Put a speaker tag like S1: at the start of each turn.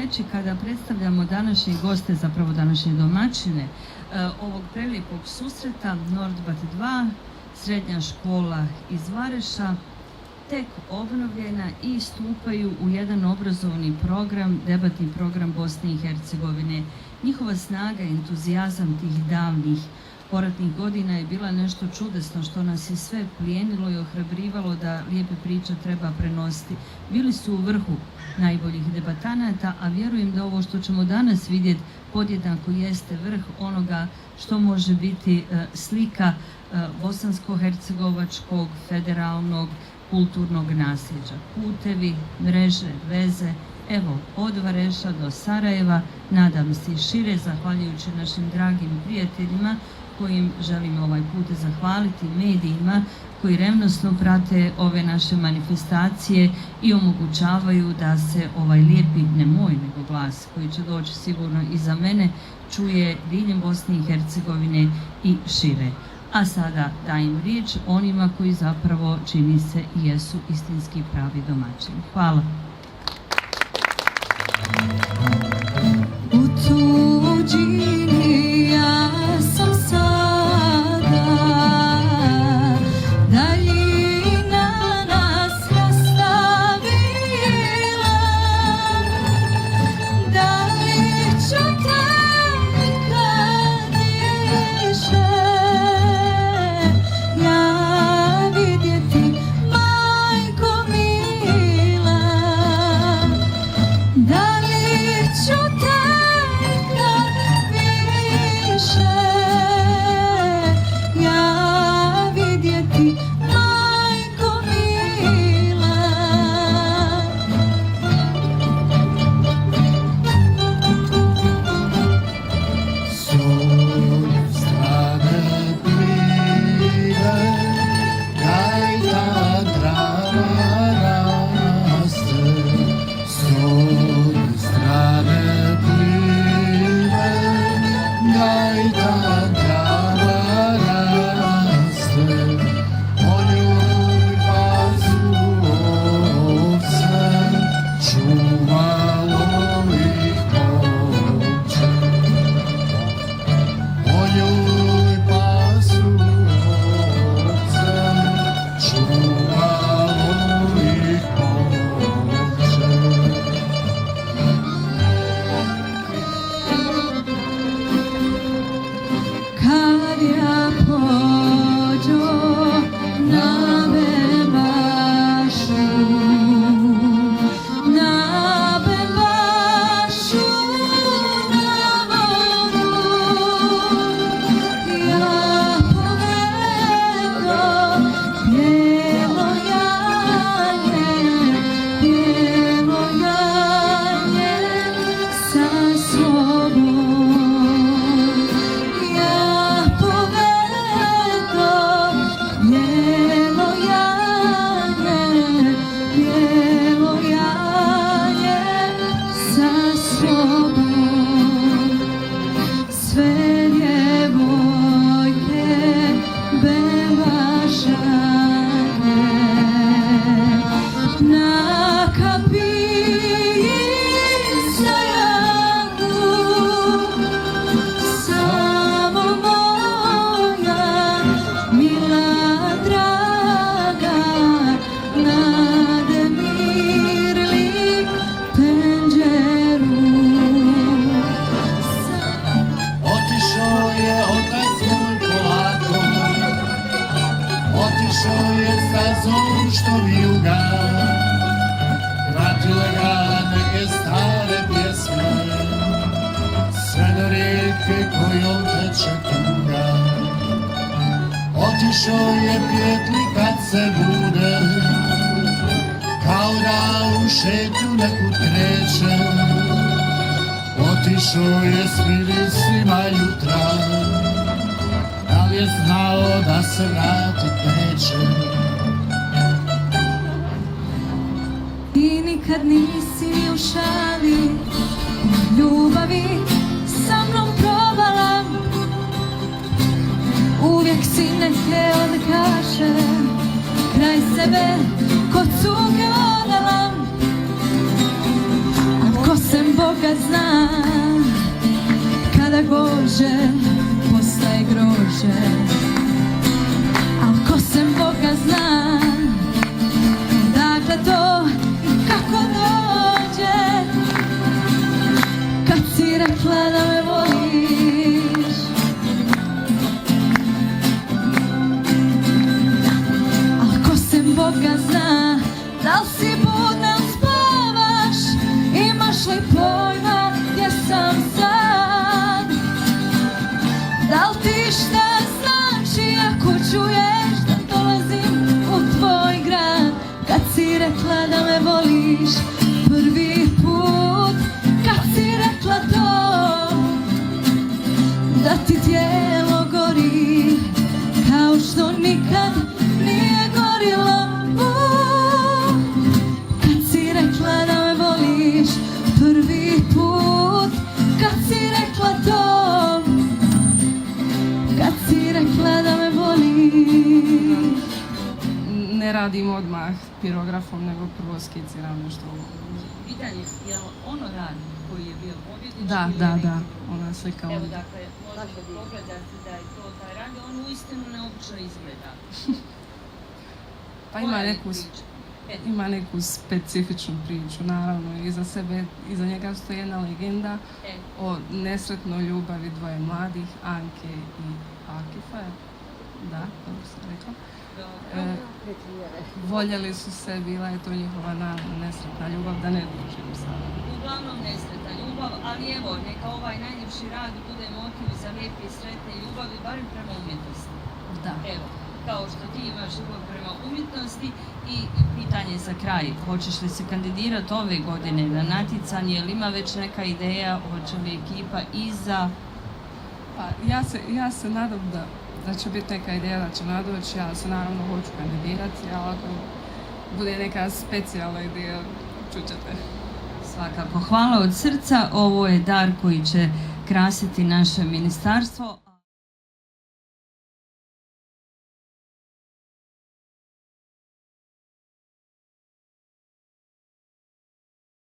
S1: reći kada predstavljamo današnje goste, zapravo današnje domaćine ovog prelijepog susreta Nordbat 2, srednja škola iz Vareša, tek obnovljena i stupaju u jedan obrazovni program, debatni program Bosne i Hercegovine. Njihova snaga i entuzijazam tih davnih poratnih godina je bila nešto čudesno što nas je sve plijenilo i ohrabrivalo da lijepe priče treba prenositi. Bili su u vrhu najboljih debatanata, a vjerujem da ovo što ćemo danas vidjeti podjednako jeste vrh onoga što može biti slika bosansko-hercegovačkog federalnog kulturnog nasljeđa. Putevi, mreže, veze, evo, od Vareša do Sarajeva, nadam se i šire, zahvaljujući našim dragim prijateljima kojim želimo ovaj put zahvaliti, medijima koji revnosno prate ove naše manifestacije i omogućavaju da se ovaj lijepi, ne moj nego glas koji će doći sigurno iza mene, čuje diljem Bosne i Hercegovine i šire. A sada dajem riječ onima koji zapravo čini se i jesu istinski pravi domaćini. Hvala.
S2: U tuđini ja sam sada, daljina nas rastavila, da li ću te nikad više ja vidjeti, majko mila, da li ću te nikad više ja vidjeti, majko mila.
S3: Sol strane plive, gajda trava raste. Sol strane plive, gajda trava raste. Po njoj pasu ovce, čuvalo ih momče. Po njoj pasu ovce, čuvalo ih momče.
S2: Kad ja pođo na bebašu, na bebašu, na vodu, ja povedo bijelo janje sa sobom. Ja povedo bijelo janje sa sobom. Sve djevojke bebašane na kapiji zajaku, samo moja mila draga nademirli penđeru.
S3: Otišao je otac moj polako, otišao je stazom što vijuga, vratile ga neke stare pjesme, sve do rijeke kojom teče tuga. Otišao je pjetli kad se bude, kao da u šetnju nekud kreće. Otišao je s mirisima jutra, da li je znao da se vratit neće.
S2: Ti nikad nisi ni u šali u ljubavi sa mnom provala, uvijek si neke odkaže, kraj sebe ko cuge odala. A ko sem Boga zna, kada gože postaje grože. Al ko sem Boga zna, dakle to i kako dođe. Kad si rekla da me voliš, al ko sem Boga zna, da li si budna ili spavaš, imaš li pojma gdje sam sad? Da li ti šta znači ako čuješ da dolazim u tvoj grad? Kad si rekla da me voliš prvi put, kad si rekla to, da ti tijelo gori kao što nikad nije gorilo. Kad si rekla da me voliš prvi put, kad si rekla to, kad si rekla da me voliš.
S4: Ne radim odmah pirografom, nego prvo skiciram nešto.
S1: Pitanje, je li ono rad koji je bio pobjednički?
S4: Da,
S1: ili
S4: da,
S1: neki
S4: da,
S1: drugi?
S4: ona slika.
S1: Evo dakle, možete pogledati da je to taj rad, on uistinu neobično izgleda.
S4: Pa
S1: Koja je priča?
S4: ima neku specifičnu priču, naravno. Iza sebe, iza njega stoji jedna legenda o nesretnoj ljubavi dvoje mladih, Anke i Akifa. Da, dobro sam rekla. Voljeli su se, bila je to njihova nesretna ljubav, da ne dužim sad.
S1: Uglavnom nesretna ljubav, ali evo, neka ovaj najljepši rad bude motiv za lijepe i sretne ljubavi, barem prema umjetnosti.
S4: Da.
S1: Evo, kao što ti imaš ljubav prema umjetnosti i pitanje za kraj. Hoćeš li se kandidirati ove godine na natjecanje, ili ima već neka ideja, hoće li ekipa iza?
S4: Pa, ja se nadam da će biti neka ideja da će nadoći, ja se naravno hoću kandidirati, ali ako bude neka specijalna ideja, čućete.
S1: Svakako, hvala od srca. Ovo je dar koji će krasiti naše ministarstvo.